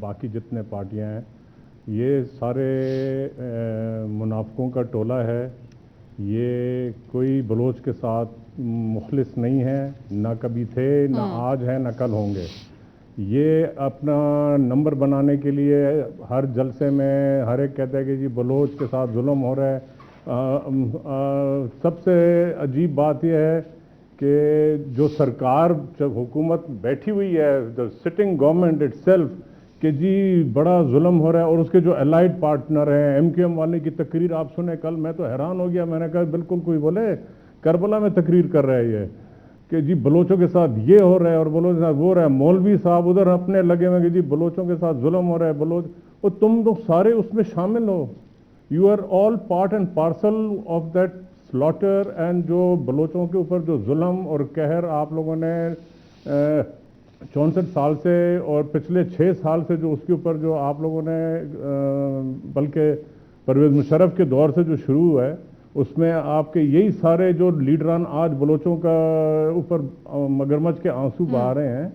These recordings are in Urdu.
باقی جتنے پارٹیاں ہیں یہ سارے منافقوں کا ٹولہ ہے. یہ کوئی بلوچ کے ساتھ مخلص نہیں ہے, نہ کبھی تھے, نہ آج ہیں, نہ کل ہوں گے. یہ اپنا نمبر بنانے کے لیے ہر جلسے میں ہر ایک کہتا ہے کہ جی بلوچ کے ساتھ ظلم ہو رہا ہے. سب سے عجیب بات یہ ہے کہ جو سرکار جب حکومت بیٹھی ہوئی ہے, سٹنگ گورنمنٹ اٹ سیلف, کہ جی بڑا ظلم ہو رہا ہے, اور اس کے جو الائڈ پارٹنر ہیں ایم کیو ایم والے کی تقریر آپ سنیں کل, میں تو حیران ہو گیا. میں نے کہا بالکل کوئی بولے کربلا میں تقریر کر رہا ہے یہ کہ جی بلوچوں کے ساتھ یہ ہو رہا ہے اور بلوچوں کے ساتھ وہ ہو رہا ہے. مولوی صاحب ادھر اپنے لگے ہوئے کہ جی بلوچوں کے ساتھ ظلم ہو رہا ہے بلوچ, اور تم لوگ سارے اس میں شامل ہو. You are all part and parcel of that slaughter. And جو بلوچوں کے اوپر جو ظلم اور قہر آپ لوگوں نے 64 سال سے اور پچھلے 6 سال سے جو اس کے اوپر جو آپ لوگوں نے بلکہ پرویز مشرف کے دور سے جو شروع ہوا ہے, اس میں آپ کے یہی سارے جو لیڈران آج بلوچوں کا اوپر مگرمچھ کے آنسو بہا رہے ہیں,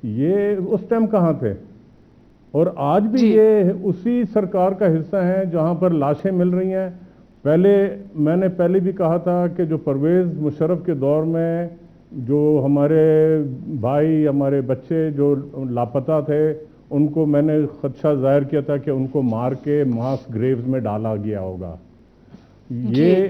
یہ اس ٹائم کہاں تھے؟ اور آج بھی یہ اسی سرکار کا حصہ ہیں جہاں پر لاشیں مل رہی ہیں. میں نے پہلے بھی کہا تھا کہ جو پرویز مشرف کے دور میں جو ہمارے بھائی, ہمارے بچے جو لاپتہ تھے, ان کو میں نے خدشہ ظاہر کیا تھا کہ ان کو مار کے ماس گریوز میں ڈالا گیا ہوگا. یہ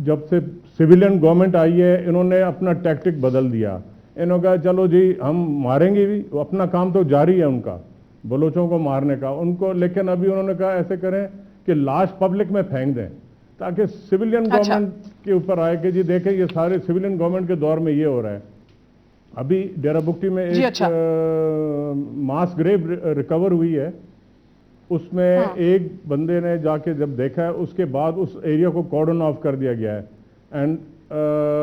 جب سے سویلین گورنمنٹ آئی ہے انہوں نے اپنا ٹیکٹک بدل دیا. انہوں نے کہا چلو جی ہم ماریں گے بھی, اپنا کام تو جاری ہے ان کا بلوچوں کو مارنے کا ان کو, لیکن ابھی انہوں نے کہا ایسے کریں کہ لاش پبلک میں پھینک دیں تاکہ سویلین گورنمنٹ کے اوپر آئے کہ جی دیکھیں یہ سارے سویلین گورنمنٹ کے دور میں یہ ہو رہا ہے. ابھی ڈیرہ بگٹی میں ایک ماس گریو ریکور ہوئی ہے, اس میں ایک بندے نے جا کے جب دیکھا ہے اس کے بعد اس ایریا کو کارڈن آف کر دیا گیا ہے. And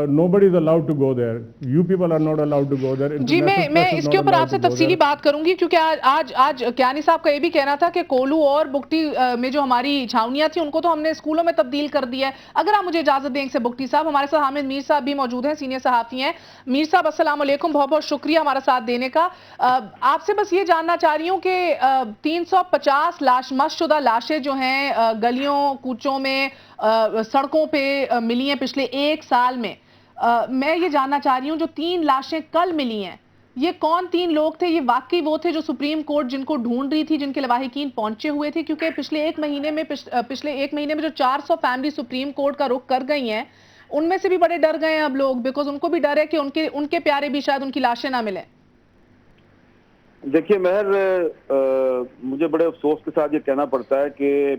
nobody is allowed to go there. You people are not allowed to go there. جی میں اس کے اوپر آپ سے تفصیلی بات کروں گی, کیونکہ آج کیانی صاحب کا یہ بھی کہنا تھا کہ کولو اور بگٹی میں جو ہماری چھاونیاں تھیں ان کو تو ہم نے اسکولوں میں تبدیل کر دیا ہے. اگر آپ مجھے اجازت دیں سے بگٹی صاحب, ہمارے ساتھ حامد میر صاحب بھی موجود ہیں, سینئر صحافی ہیں. میر صاحب السلام علیکم, بہت بہت شکریہ ہمارا ساتھ دینے کا. آپ سے بس یہ جاننا چاہ رہی ہوں کہ 350 مس شدہ لاشیں جو ہیں گلیوں کوچوں میں سڑکوں پہ ملی ہیں پچھلے 1 سال میں یہ جاننا چاہ رہی ہوں جو 3 لاشیں کل ملی ہیں یہ کون 3 لوگ تھے؟ یہ واقعی وہ تھے جو سپریم کورٹ جن کو ڈھونڈ رہی تھی, جن کے لواحقین پہنچے ہوئے تھے؟ کیونکہ پچھلے ایک مہینے میں جو 400 فیملی سپریم کورٹ کا رخ کر گئی ہیں ان میں سے بھی بڑے ڈر گئے ہیں اب لوگ, بیکاز ان کو بھی ڈر ہے کہ ان کے پیارے بھی شاید ان کی لاشیں نہ ملیں. دیکھیے مہر, مجھے بڑے افسوس کے ساتھ یہ کہنا پڑتا ہے کہ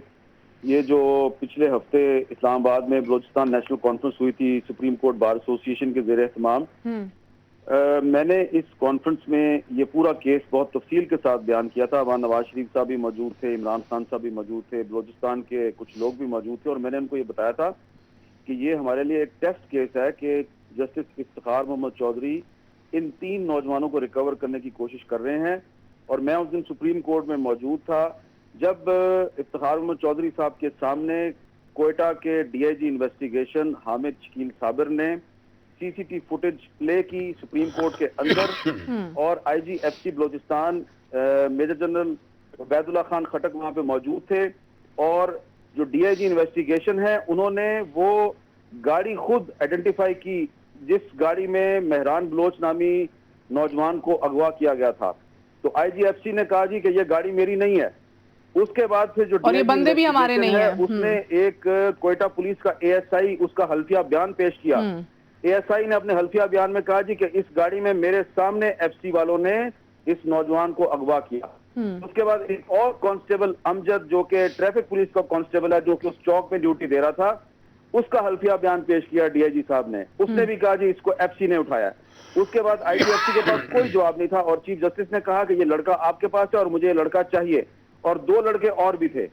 یہ جو پچھلے ہفتے اسلام آباد میں بلوچستان نیشنل کانفرنس ہوئی تھی سپریم کورٹ بار ایسوسی ایشن کے زیر اہتمام, میں نے اس کانفرنس میں یہ پورا کیس بہت تفصیل کے ساتھ بیان کیا تھا. وہاں نواز شریف صاحب بھی موجود تھے, عمران خان صاحب بھی موجود تھے, بلوچستان کے کچھ لوگ بھی موجود تھے, اور میں نے ان کو یہ بتایا تھا کہ یہ ہمارے لیے ایک ٹیسٹ کیس ہے کہ جسٹس افتخار محمد چودھری ان 3 نوجوانوں کو ریکور کرنے کی کوشش کر رہے ہیں. اور میں اس دن سپریم کورٹ میں موجود تھا جب افتخار محمد چودھری صاحب کے سامنے کوئٹہ کے D I G investigation Hamid Shakeel Sabir نے سی سی ٹی فوٹیج پلے کی سپریم کورٹ کے اندر, اور I G F C Balochistan major general Ubaidullah Khan Khattak وہاں پہ موجود تھے, اور جو ڈی آئی جی انویسٹیگیشن ہے انہوں نے وہ گاڑی خود آئیڈینٹیفائی کی جس گاڑی میں مہران بلوچ نامی نوجوان کو اغوا کیا گیا تھا. تو آئی جی ایف سی نے کہا جی کہ یہ گاڑی میری نہیں ہے. اس کے بعد پھر جو بندے بھی ہمارے نہیں ہیں, اس نے ایک کوئٹہ پولیس کا اے ایس آئی اس کا حلفیہ بیان پیش کیا. اے ایس آئی نے اپنے حلفیہ بیان میں کہا جی کہ اس گاڑی میں میرے سامنے ایف سی والوں نے اس نوجوان کو اغوا کیا. اس کے بعد ایک اور کانسٹیبل امجد جو کہ ٹریفک پولیس کا کانسٹیبل ہے جو کہ اس چوک میں ڈیوٹی دے رہا تھا, اس کا حلفیہ بیان پیش کیا ڈی آئی جی صاحب نے. اس نے بھی کہا جی اس کو ایف سی نے اٹھایا. اس کے بعد آئی جی ایف سی کے پاس کوئی جواب نہیں تھا, اور چیف جسٹس نے کہا کہ یہ لڑکا آپ کے پاس ہے اور مجھے یہ لڑکا چاہیے, اور 2 لڑکے اور بھی تھے.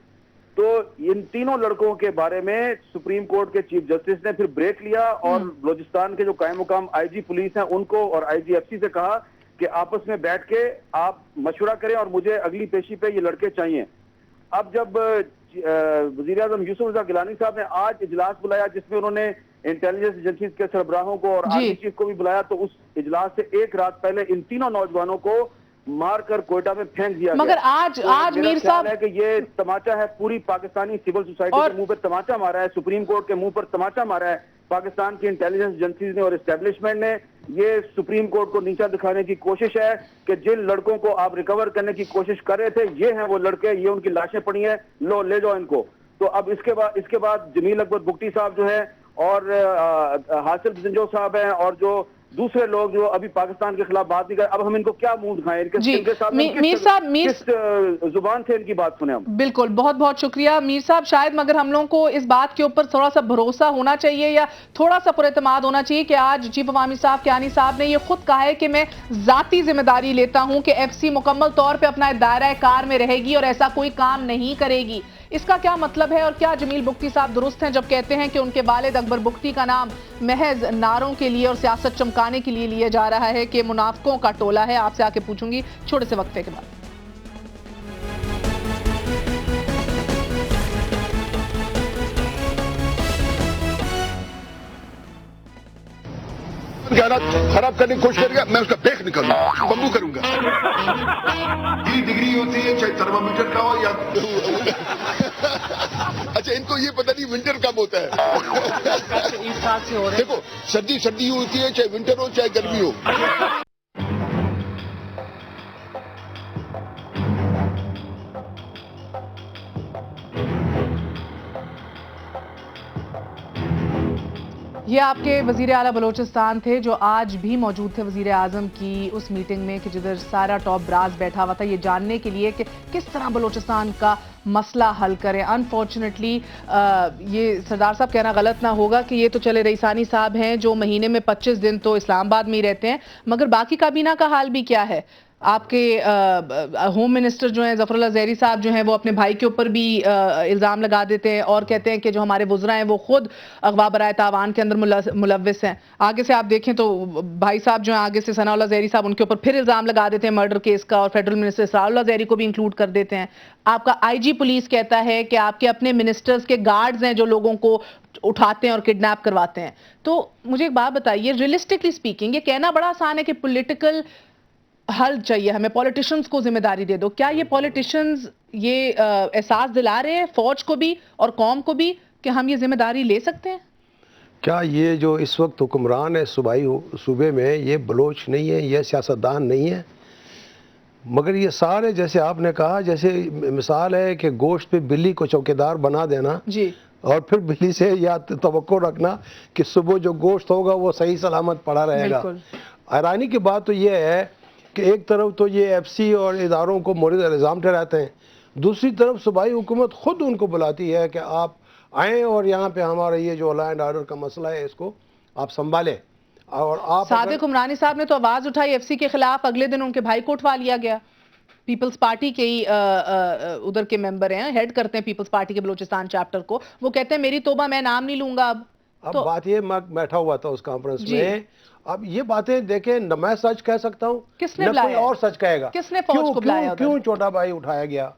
تو ان تینوں لڑکوں کے بارے میں سپریم کورٹ کے چیف جسٹس نے پھر بریک لیا, اور بلوچستان کے جو قائم مقام آئی جی پولیس ہیں ان کو اور آئی جی ایف سی سے کہا کہ آپس میں بیٹھ کے آپ مشورہ کریں اور مجھے اگلی پیشی پہ یہ لڑکے چاہیے. اب جب وزیر اعظم یوسف رضا گیلانی صاحب نے آج اجلاس بلایا جس میں انہوں نے انٹیلیجنس ایجنسیز کے سربراہوں کو اور آرمی چیف کو بھی بلایا, تو اس اجلاس سے 1 رات پہلے ان تینوں نوجوانوں کو مار کر کوئٹہ میں پھینک دیا مگر گیا۔ آج میرا میر خیال صاحب ہے کہ یہ تماچا ہے، پوری پاکستانی سول سوسائٹی کے منہ پہ تماچا مارا ہے، سپریم کورٹ کے منہ پر تماچا مارا ہے پاکستان کی انٹیلیجنس ایجنسیز نے اور اسٹیبلشمنٹ نے۔ یہ سپریم کورٹ کو نیچا دکھانے کی کوشش ہے کہ جن لڑکوں کو آپ ریکور کرنے کی کوشش کر رہے تھے، یہ ہیں وہ لڑکے، یہ ان کی لاشیں پڑی ہیں، لو لے جاؤ ان کو۔ تو اب اس کے بعد جمیل اکبر بگٹی صاحب جو ہیں اور حاصل زنجو صاحب ہیں اور جو دوسرے لوگ جو ابھی پاکستان کے خلاف بات نہیں کریں، اب ہم ان کو کیا منہ دکھائیں؟ ان کے سامنے کس زبان سے ان کی بات سنیں ہم؟ بالکل، بہت بہت شکریہ میر صاحب۔ شاید مگر ہم لوگوں کو اس بات کے اوپر تھوڑا سا بھروسہ ہونا چاہیے یا تھوڑا سا پر اعتماد ہونا چاہیے کہ آج چیف عوامی صاحب کیانی صاحب نے یہ خود کہا ہے کہ میں ذاتی ذمہ داری لیتا ہوں کہ ایف سی مکمل طور پہ اپنا دائرہ کار میں رہے گی اور ایسا کوئی کام نہیں کرے گی۔ اس کا کیا مطلب ہے اور کیا جمیل بگٹی صاحب درست ہیں جب کہتے ہیں کہ ان کے والد اکبر بگٹی کا نام محض نعروں کے لیے اور سیاست چمکانے کے لیے لیا جا رہا ہے کہ منافقوں کا ٹولہ ہے؟ آپ سے آ کے پوچھوں گی چھوٹے سے وقفے کے بعد۔ خراب کرنے کی کوشش کرے گا، میں اس کا بیک نکالوں گا، بمبو کروں گا۔ یہ ڈگری ہوتی ہے چاہے تھرمامیٹر کا ہو یا اچھا ان کو یہ پتہ نہیں ونٹر کب ہوتا ہے۔ دیکھو سردی ہوتی ہے چاہے ونٹر ہو چاہے گرمی ہو۔ یہ آپ کے وزیر اعلیٰ بلوچستان تھے جو آج بھی موجود تھے وزیر اعظم کی اس میٹنگ میں کہ جدھر سارا ٹاپ براس بیٹھا ہوا تھا یہ جاننے کے لیے کہ کس طرح بلوچستان کا مسئلہ حل کریں۔ انفارچونیٹلی یہ سردار صاحب کہنا غلط نہ ہوگا کہ یہ تو چلے رئیسانی صاحب ہیں جو مہینے میں 25 دن تو اسلام آباد میں ہی رہتے ہیں، مگر باقی کابینہ کا حال بھی کیا ہے؟ آپ کے ہوم منسٹر جو ہیں ظفر اللہ زہری صاحب جو ہیں وہ اپنے بھائی کے اوپر بھی الزام لگا دیتے ہیں اور کہتے ہیں کہ جو ہمارے وزراء ہیں وہ خود اغوا برائے تاوان کے اندر ملوث ہیں۔ آگے سے آپ دیکھیں تو بھائی صاحب جو ہیں آگے سے ثناء اللہ زہری صاحب ان کے اوپر پھر الزام لگا دیتے ہیں مرڈر کیس کا اور فیڈرل منسٹر اسرار اللہ زہری کو بھی انکلوڈ کر دیتے ہیں۔ آپ کا آئی جی پولیس کہتا ہے کہ آپ کے اپنے منسٹرز کے گارڈز ہیں جو لوگوں کو اٹھاتے ہیں اور کڈنیپ کرواتے ہیں۔ تو مجھے ایک بات بتائیے، ریئلسٹکلی سپیکنگ یہ کہنا بڑا آسان ہے کہ پولیٹیکل حل چاہیے ہمیں، پولیٹیشنز کو ذمہ داری دے دو، کیا یہ پولیٹیشنز یہ احساس دلا رہے ہیں فوج کو بھی اور قوم کو بھی کہ ہم یہ ذمہ داری لے سکتے ہیں؟ کیا یہ جو اس وقت حکمران ہے صوبے میں یہ بلوچ نہیں ہے، یہ سیاستدان نہیں ہے؟ مگر یہ سارے جیسے آپ نے کہا جیسے مثال ہے کہ گوشت پہ بلی کو چوکیدار بنا دینا جی، اور پھر بلی سے یا توقع رکھنا کہ صبح جو گوشت ہوگا وہ صحیح سلامت پڑا رہے گا۔ حیرانی کی بات تو یہ ہے کہ ایک طرف تو یہ ایف سی اور اداروں کو مورد الزام ٹھہراتے ہیں، دوسری طرف صوبائی حکومت خود ان کو بلاتی ہے کہ آپ آئیں اور یہاں پہ ہمارا یہ جو لا اینڈ آرڈر کا مسئلہ ہے اس کو آپ سنبھالیں۔ اور آپ صادق عمرانی صاحب نے تو آواز اٹھائی ایف سی کے خلاف، اگلے دن ان کے بھائی کو اٹھوا لیا گیا۔ پیپلز پارٹی کے ہی ادھر کے ممبر ہیں، ہیڈ کرتے ہیں پیپلز پارٹی کے بلوچستان چیپٹر کو، وہ کہتے ہیں میری توبہ میں نام نہیں لوں گا۔ اب بات یہ میں بیٹھا ہوا تھا اس کانفرنس میں، اب یہ باتیں دیکھیں نہ میں سچ کہہ سکتا ہوں نہ کوئی اور سچ کہے گا۔ کس نے فوج کو بلایا؟ کیوں چھوٹا بھائی اٹھایا گیا؟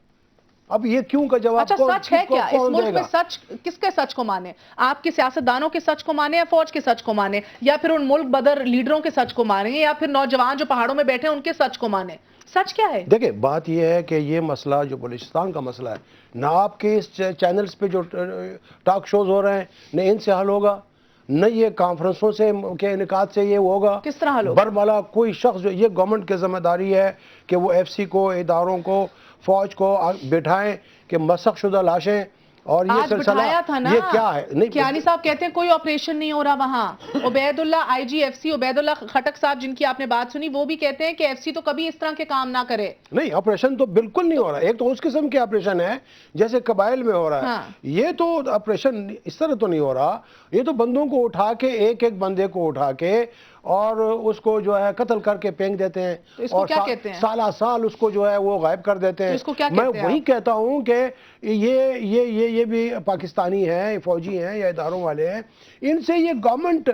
اب یہ کیوں کا جواب اچھا سچ ہے کیا اس ملک میں؟ سچ کس کے سچ کو مانے؟ آپ کے سیاستدانوں کے سچ کو مانے یا فوج کے سچ کو مانے یا پھر ان ملک بدر لیڈروں کے سچ کو مانے یا پھر نوجوان جو پہاڑوں میں بیٹھے ہیں ان کے سچ کو مانے؟ سچ کیا ہے؟ دیکھیں بات یہ ہے کہ یہ مسئلہ جو بلوچستان کا مسئلہ ہے نہ آپ کے اس چینلز پہ جو ٹاک شوز ہو رہے ہیں نہ ان سے حل ہوگا، نہ یہ کانفرنسوں سے کے انعقاد سے یہ ہوگا۔ کس طرح حل ہوگا؟ برملا کوئی شخص جو یہ گورنمنٹ کی ذمہ داری ہے کہ وہ ایف سی کو، اداروں کو، فوج کو بٹھائیں کہ مسخ شدہ لاشیں اور یہ سلسلہ یہ کیا ہے؟ کیانی صاحب کہتے ہیں کوئی آپریشن نہیں ہو رہا وہاں۔ عبید اللہ آئی جی ایف سی عبید اللہ خٹک صاحب جن کی آپ نے بات سنی وہ بھی کہتے ہیں کہ ایف سی تو کبھی اس طرح کے کام نہ کرے۔ نہیں آپریشن تو بالکل نہیں ہو رہا، ایک تو اس قسم کے آپریشن ہے جیسے قبائل میں ہو رہا ہے، یہ تو آپریشن اس طرح تو نہیں ہو رہا، یہ تو بندوں کو اٹھا کے ایک ایک بندے کو اٹھا کے اور اس کو جو ہے قتل کر کے پھینک دیتے ہیں اور سالہ سال اس کو جو ہے وہ غائب کر دیتے ہیں۔ میں وہی کہتا ہوں کہ یہ بھی پاکستانی ہیں، فوجی ہیں یا اداروں والے ہیں، ان سے یہ گورنمنٹ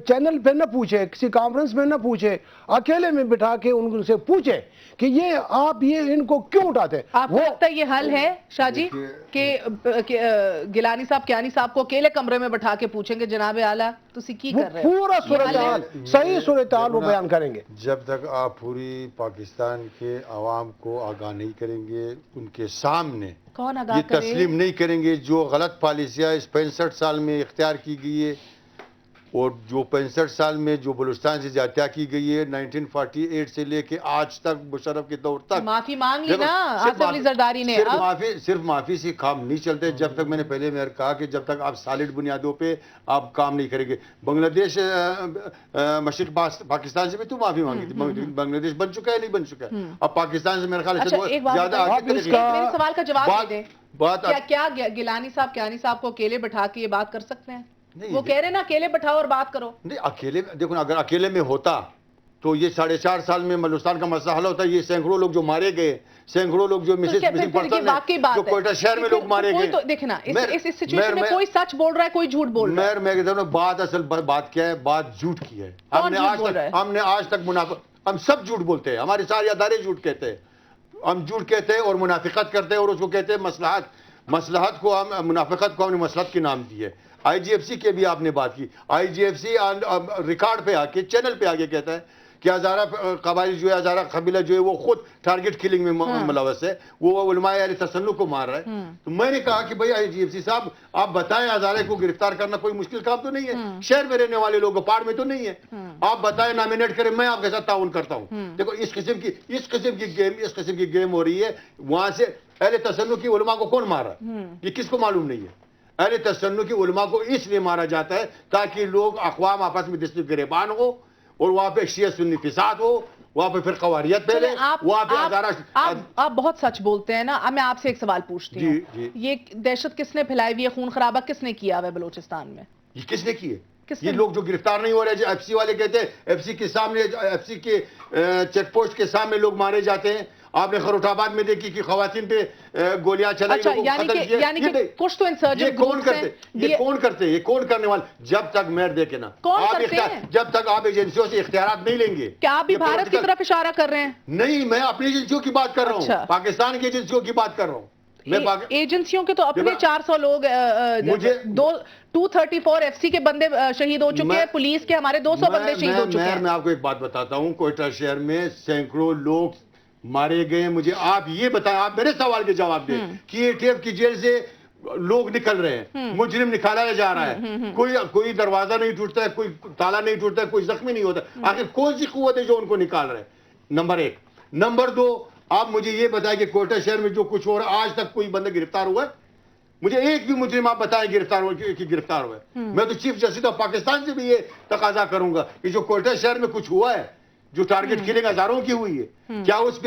چینل پہ نہ پوچھے، کسی کانفرنس میں نہ پوچھے، اکیلے میں بٹھا کے ان سے پوچھے کہ یہ آپ یہ ان کو کیوں اٹھاتے ہیں۔ آپ کو لگتا ہے یہ حل ہے شاہ جی کہ گیلانی صاحب کیانی صاحب کو اکیلے کمرے میں بٹھا کے پوچھیں گے جناب اعلیٰ ਤੁਸੀਂ ਕੀ ਕਰ رہے ہو پورا صورتحال صحیح صورتحال وہ بیان کریں گے. جب تک آپ پوری پاکستان کے عوام کو آگاہ نہیں کریں گے، ان کے سامنے کون آگاہ یہ کرے؟ تسلیم نہیں کریں گے جو غلط پالیسیاں اس 65 سال میں اختیار کی گئی ہے، اور جو 65 سال میں جو بلوچستان سے زیادتیاں کی گئی ہے 1948 سے لے کے آج تک، مشرف کے دور تک. معافی مانگ لی نا آصف علی زرداری نے. صرف معافی سے کام نہیں چلتے. جب تک میں نے پہلے کہا کہ جب تک آپ سالڈ بنیادوں پہ آپ کام نہیں کریں گے. بنگلہ دیش مشرق پاکستان سے بھی تو معافی مانگی تھی. بنگلہ دیش بن چکا ہے نہیں بن چکا ہے؟ اب پاکستان سے میرے خیال سے زیادہ میرے سوال کا جواب دے دیں. کیا گیلانی صاحب کیانی صاحب کو اکیلے بٹھا کے یہ بات کر سکتے ہیں؟ وہ کہہ رہے ہیں نا اکیلے بٹھاؤ اور بات کرو. نہیں اکیلے دیکھو نا، اگر اکیلے میں ہوتا تو یہ 4.5 سال میں بلوچستان کا مسئلہ حل ہوتا ہے. یہ سینکڑوں لوگ جو مارے گئے، سینکڑوں لوگ جو مسنگ پرسن ہیں، جو کوئٹہ شہر میں لوگ مارے گئے. دیکھنا اس سچویشن میں کوئی سچ بول رہا ہے، کوئی جھوٹ بول رہا ہے. میں کہتا ہوں بات اصل بات کیا ہے، بات جھوٹ کی ہے. ہم نے آج تک ہم سب جھوٹ بولتے ہیں، ہمارے سارے ادارے جھوٹ کہتے ہیں. ہم جھوٹ کہتے ہیں اور منافقت کرتے ہیں، اور اس کو کہتے ہیں مصلحت کو. ہم منافقت کو ہم نے مصلحت کے نام دی ہے. آئی جی ایف سی کے بھی آپ نے بات کی. آئی جی ایف سی ریکارڈ پہ آ کے، چینل پہ آگے کہتا ہے کہ ہزارہ قبائل جو ہے، ہزارہ قبیلہ جو ہے وہ خود ٹارگٹ کلنگ میں ملوث ہے، وہ علماء اہل تسنن کو مار رہا ہے. تو میں نے کہا کہ بھائی آئی جی ایف سی صاحب آپ بتائیں، ہزارہ کو گرفتار کرنا کوئی مشکل کام تو نہیں ہے، شہر میں رہنے والے لوگوں پہاڑ میں تو نہیں ہے. آپ بتائیں، نامینیٹ کریں، میں آپ کے ساتھ تعاون کرتا ہوں. دیکھو اس قسم کی گیم ہو رہی ہے. وہاں سے اہل تسنن کی علماء کو کون مار رہا ہے یہ کس کو معلوم نہیں ہے. اہل تسنن کی علماء کو اس لیے مارا جاتا ہے تاکہ لوگ اقوام آپس میں دست گریبان ہو، اور وہاں پہ شیعہ سنی فساد ہو، وہاں پہ فرقہ واریت پھیلے، وہاں پہ ہزارہ. آپ بہت سچ بولتے ہیں نا. اب میں آپ سے ایک سوال پوچھتی ہوں، یہ دہشت کس نے پھیلائی ہوئی ہے، خون خرابہ کس نے کیا ہوا ہے بلوچستان میں؟ یہ کس نے کی ہے؟ یہ لوگ جو گرفتار نہیں ہو رہے، جو ایف سی والے کہتے ہیں ایف سی کے سامنے، ایف سی کے چیک پوسٹ کے سامنے لوگ مارے جاتے ہیں. آپ نے خروٹ آباد میں دیکھی کہ خواتین پہ گولیاں چلائی، لوگوں کو قتل کیا. یعنی کہ کچھ تو انسرجنٹ یہ کون کرتے ہیں؟ یہ کون کرنے والے؟ جب تک میر دیکھے نا، جب تک آپ ایجنسیوں سے اختیارات نہیں لیں گے. کیا آپ بھی بھارت کی طرف اشارہ کر رہے ہیں؟ نہیں، میں اپنی ایجنسیوں کی بات کر رہا ہوں، پاکستان کی ایجنسیوں کی بات کر رہا ہوں. ایجنسیوں کے تو اپنے 400 لوگ، 234 ایف سی کے بندے شہید ہو چکے ہیں، پولیس کے ہمارے 200 بندے شہید ہو چکے ہیں. میں آپ کو ایک بات بتاتا ہوں، کوئٹہ شہر میں سینکڑوں لوگ مارے گئے. مجھے آپ یہ بتائیں، آپ میرے سوال کے جواب دیں کہ اے ٹی ایف کی جیل سے لوگ نکل رہے ہیں، مجرم نکالا جا رہا ہے، کوئی دروازہ نہیں ٹوٹتا ہے، کوئی تالا نہیں ٹوٹتا ہے، کوئی زخمی نہیں ہوتا. آخر کون سی قوت ہے جو ان کو نکال رہے ہیں؟ نمبر 1. نمبر 2، آپ مجھے یہ بتائیں کہ کوئٹہ شہر میں جو کچھ ہو رہا ہے، آج تک کوئی بندہ گرفتار ہوا ہے؟ مجھے ایک بھی مجرم آپ بتائیں گرفتار ہوا ہے. میں تو چیف جسٹس آف پاکستان سے بھی یہ تقاضا کروں گا کہ جو کوئٹہ شہر میں کچھ ہوا ہے، جو ٹارگٹ کلنگ ہزاروں کی ہوئی ہے، کیا اس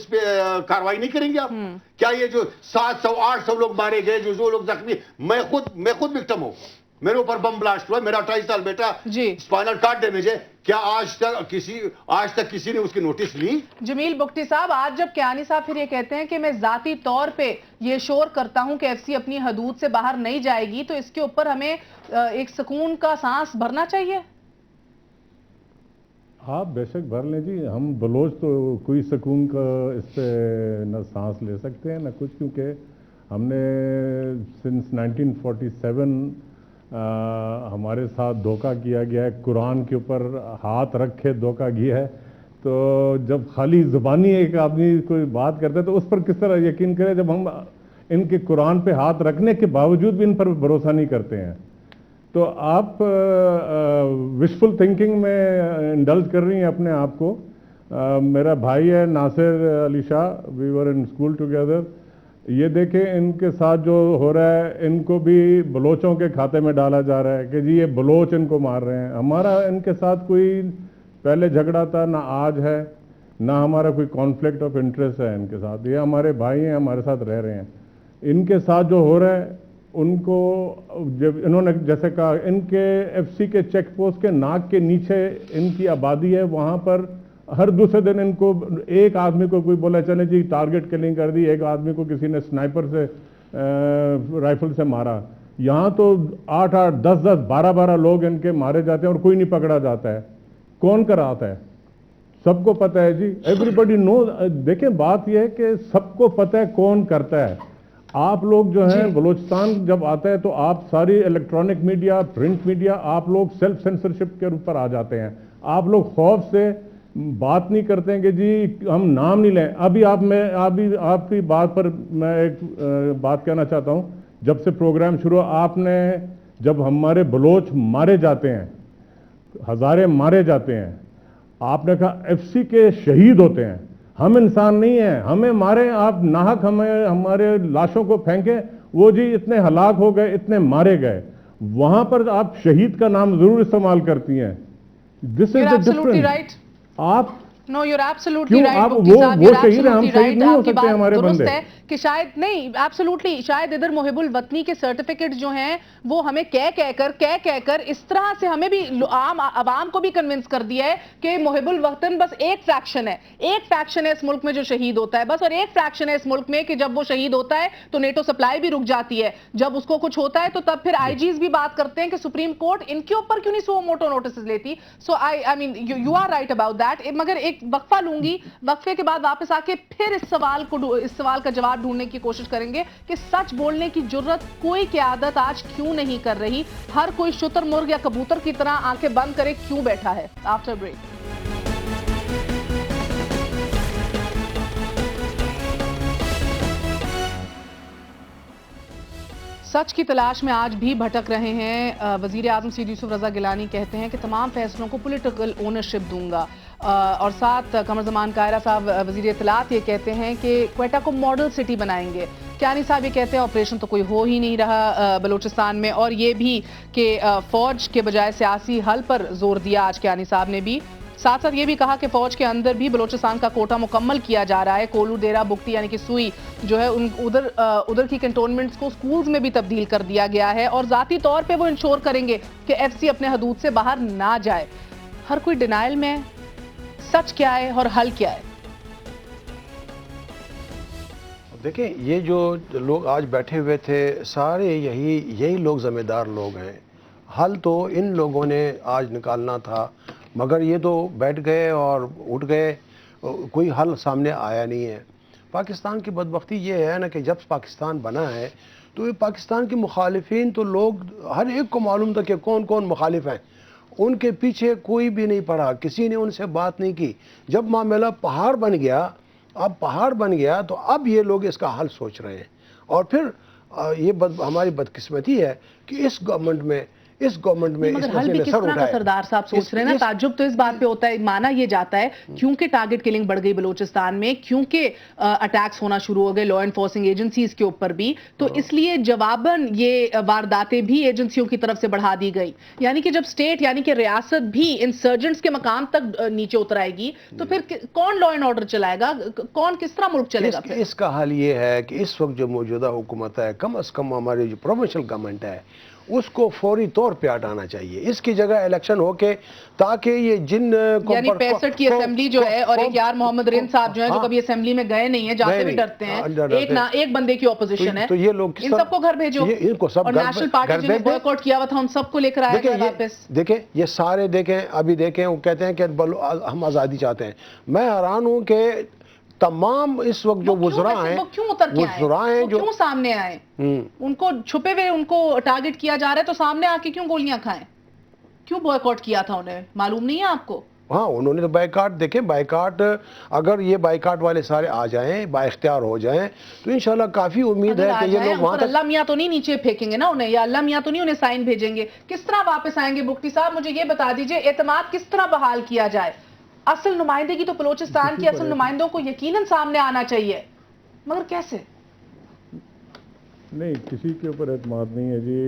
پہ کاروائی نہیں کریں گے آپ؟ کیا یہ جو 700-800 لوگ مارے گئے، جو لوگ زخمی، میں خود وکٹم ہوں، میرے اوپر بم بلاسٹ ہوا، میرا 28 سال بیٹا اسپائنل کارڈ ڈیمیج ہے. کیا آج تک کسی نے اس کی نوٹس لی؟ جمیل بگٹی صاحب، آج جب کیانی صاحب پھر یہ کہتے ہیں کہ میں ذاتی طور پہ یہ شور کرتا ہوں کہ ایف سی اپنی حدود سے باہر نہیں جائے گی، تو اس کے اوپر ہمیں ایک سکون کا سانس بھرنا چاہیے. آپ بے شک بھر لیں جی. ہم بلوچ تو کوئی سکون کا اس پہ نہ سانس لے سکتے ہیں نہ کچھ، کیونکہ ہم نے سنس 1947 ہمارے ساتھ دھوکہ کیا گیا ہے، قرآن کے اوپر ہاتھ رکھ کے دھوکہ کیا ہے. تو جب خالی زبانی ایک آدمی کوئی بات کرتا ہے تو اس پر کس طرح یقین کرے جب ہم ان کے قرآن پہ ہاتھ رکھنے کے باوجود بھی ان پر بھروسہ نہیں کرتے ہیں؟ تو آپ وشفل تھنکنگ میں انڈلج کر رہی ہیں اپنے آپ کو. میرا بھائی ہے ناصر علی شاہ، وی ور ان اسکول ٹوگیدر. یہ دیکھیں ان کے ساتھ جو ہو رہا ہے، ان کو بھی بلوچوں کے کھاتے میں ڈالا جا رہا ہے کہ جی یہ بلوچ ان کو مار رہے ہیں. ہمارا ان کے ساتھ کوئی پہلے جھگڑا تھا نہ آج ہے، نہ ہمارا کوئی کانفلکٹ آف انٹرسٹ ہے ان کے ساتھ. یہ ہمارے بھائی ہیں، ہمارے ساتھ رہ رہے ہیں. ان کے ساتھ جو ہو رہا ہے، ان کو جب انہوں نے جیسے کہا، ان کے ایف سی کے چیک پوسٹ کے ناک کے نیچے ان کی آبادی ہے، وہاں پر ہر دوسرے دن ان کو ایک آدمی کو کوئی بولا چلے جی ٹارگٹ کلنگ کر دی، ایک آدمی کو کسی نے سنائپر سے رائفل سے مارا. یہاں تو 8-8 10-10 12-12 لوگ ان کے مارے جاتے ہیں اور کوئی نہیں پکڑا جاتا ہے. کون کراتا ہے؟ سب کو پتہ ہے جی، ایوری بڈی نو. دیکھیں بات یہ ہے کہ سب کو پتہ ہے کون کرتا ہے. آپ لوگ جو ہیں بلوچستان جب آتا ہے تو آپ ساری الیکٹرانک میڈیا، پرنٹ میڈیا، آپ لوگ سیلف سینسرشپ کے اوپر آ جاتے ہیں. آپ لوگ خوف سے بات نہیں کرتے ہیں کہ جی ہم نام نہیں لیں. ابھی آپ کی بات پر میں ایک بات کہنا چاہتا ہوں. جب سے پروگرام شروع آپ نے، جب ہمارے بلوچ مارے جاتے ہیں، ہزارے مارے جاتے ہیں، آپ نے کہا ایف سی کے شہید ہوتے ہیں. ہم انسان نہیں ہیں، ہمیں مارے آپ ناحق، ہمارے لاشوں کو پھینکیں، وہ جی اتنے ہلاک ہو گئے، اتنے مارے گئے. وہاں پر آپ شہید کا نام ضرور استعمال کرتی ہیں. دس از دا ڈفرنس. آپ No, you're absolutely right, Bukti صاحب, you're absolutely right. آپ کی بات درست ہے کہ شاید نہیں، absolutely شاید ادھر محب الوطنی کے سرٹیفکیٹ جو ہیں وہ ہمیں کہہ کر اس طرح سے ہمیں بھی عام عوام کو بھی کنونس کر دیا ہے کہ محب الوطن بس ایک فریکشن ہے اس ملک میں جو شہید ہوتا ہے بس، اور ایک فریکشن ہے اس ملک میں کہ جب وہ شہید ہوتا ہے تو نیٹو سپلائی بھی رک جاتی ہے، جب اس کو کچھ ہوتا ہے تو تب پھر آئی جیز بھی بات کرتے ہیں کہ سپریم کورٹ ان کے اوپر کیوں نہیں سو موٹو نوٹسز لیتی. سو I mean you are right about that. مگر ایک وقفہ لوں گی، وقفے کے بعد واپس آ کے پھر اس سوال کا جواب ڈھونڈنے کی کوشش کریں گے کہ سچ بولنے کی جرت کوئی قیادت آج کیوں نہیں کر رہی. ہر کوئی شتر مرغ یا کبوتر کی طرح آنکھیں بند کرے کیوں بیٹھا ہے. After break. سچ کی تلاش میں آج بھی بھٹک رہے ہیں. وزیر اعظم سید یوسف رضا گیلانی کہتے ہیں کہ تمام فیصلوں کو پولیٹیکل اونرشپ دوں گا، اور ساتھ قمر زمان کائرہ صاحب وزیر اطلاعات یہ کہتے ہیں کہ کوئٹہ کو ماڈل سٹی بنائیں گے. کیانی صاحب یہ کہتے ہیں آپریشن تو کوئی ہو ہی نہیں رہا بلوچستان میں، اور یہ بھی کہ فوج کے بجائے سیاسی حل پر زور دیا آج کیانی صاحب نے بھی. ساتھ ساتھ یہ بھی کہا کہ فوج کے اندر بھی بلوچستان کا کوٹا مکمل کیا جا رہا ہے. کولو، ڈیرہ بگٹی یعنی کہ سوئی جو ہے ادھر کی کنٹونمنٹس کو سکولز میں بھی تبدیل کر دیا گیا ہے، اور ذاتی طور پہ وہ انشور کریں گے کہ ایف سی اپنے حدود سے باہر نہ جائے. ہر کوئی ڈینائل میں. سچ کیا ہے اور حل کیا ہے؟ دیکھیں یہ جو لوگ آج بیٹھے ہوئے تھے سارے یہی لوگ ذمہ دار لوگ ہیں. حل تو ان لوگوں نے آج نکالنا تھا، مگر یہ تو بیٹھ گئے اور اٹھ گئے، کوئی حل سامنے آیا نہیں ہے. پاکستان کی بدبختی یہ ہے نا کہ جب پاکستان بنا ہے تو یہ پاکستان کے مخالفین تو لوگ ہر ایک کو معلوم تھا کہ کون کون مخالف ہیں، ان کے پیچھے کوئی بھی نہیں پڑا، کسی نے ان سے بات نہیں کی. جب معاملہ پہاڑ بن گیا تو اب یہ لوگ اس کا حل سوچ رہے ہیں. اور پھر یہ ہماری بدقسمتی ہے کہ اس گورنمنٹ میں مگر حل بھی کس طرح کا سردار صاحب سوچ رہے ہیں نا. تعجب تو اس بات پہ ہوتا ہے، مانا یہ جاتا ہے کیونکہ ٹارگٹ کلنگ بڑھ گئی بلوچستان میں، کیونکہ اٹیکس ہونا شروع ہو گئے لا انفورسنگ ایجنسیز کے اوپر بھی، تو اس لیے جواباً یہ وارداتیں بھی ایجنسیوں کی طرف سے بڑھا دی گئی. یعنی کہ جب اسٹیٹ یعنی کہ ریاست بھی انسرجنٹس کے مقام تک نیچے اتر آئے گی تو پھر کون لا اینڈ آرڈر چلائے گا، کون کس طرح ملک چلے گا؟ اس کا حل یہ ہے کہ اس وقت جو موجودہ حکومت ہے، کم از کم ہماری جو پروونشل گورنمنٹ ہے اس کو فوری طور پہ ہٹانا چاہیے. اس کی جگہ الیکشن ہو کے تاکہ یہ جن یعنی 65 کی اسمبلی جو ہے، اور ایک یار محمد رند صاحب جو ہیں جو کبھی اسمبلی میں گئے نہیں ہیں، جاتے بھی ڈرتے ہیں، ایک بندے کی اپوزیشن ہے، تو یہ لوگ ان سب کو گھر بھیجو، اور نیشنل پارٹی جنہیں بوائے کاٹ کیا ہوا تھا ان سب کو لے کر آیا گیا واپس. دیکھیں یہ سارے ابھی دیکھیں وہ کہتے ہیں کہ ہم آزادی چاہتے ہیں. میں حیران ہوں کہ تمام اس وقت جو وزراء ہیں جو کیوں سامنے آئے، ان کو چھپے ہوئے ان کو ٹارگٹ کیا جا رہا ہے تو سامنے آ کے کیوں گولیاں کھائیں؟ کیوں بوائے کاٹ کیا تھا انہیں؟ معلوم نہیں ہے آپ کو؟ ہاں انہوں نے تو بائیکاٹ، دیکھیں بائیکاٹ، اگر یہ بائیکاٹ والے سارے آ جائیں، با اختیار ہو جائیں تو انشاءاللہ کافی امید ہے کہ یہ لوگ وہاں تک اللہ میاں تو نہیں نیچے پھینکیں گے نا انہیں، یا اللہ میاں تو نہیں انہیں سائن بھیجیں گے. کس طرح واپس آئیں گے؟ بگٹی صاحب مجھے یہ بتا دیجئے اعتماد کس طرح بحال کیا جائے؟ اصل نمائندگی تو بلوچستان کی اصل نمائندوں کو یقیناً سامنے آنا چاہیے، مگر کیسے؟ نہیں کسی کے اوپر اعتماد نہیں ہے جی.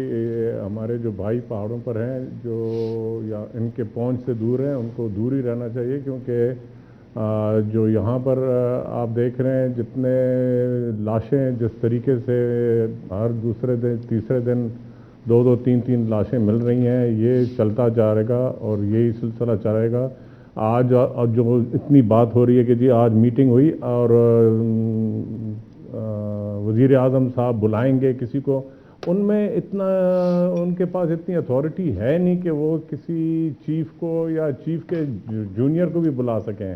ہمارے جو بھائی پہاڑوں پر ہیں جو یا ان کے پہنچ سے دور ہیں ان کو دور ہی رہنا چاہیے، کیونکہ جو یہاں پر آپ دیکھ رہے ہیں جتنے لاشیں جس طریقے سے ہر دوسرے دن تیسرے دن 2-3 لاشیں مل رہی ہیں، یہ چلتا جا رہے گا اور یہی سلسلہ چلے گا. آج جو اتنی بات ہو رہی ہے کہ جی آج میٹنگ ہوئی اور وزیر اعظم صاحب بلائیں گے کسی کو، ان میں ان کے پاس اتنی اتھارٹی ہے نہیں کہ وہ کسی چیف کو یا چیف کے جونیئر کو بھی بلا سکیں.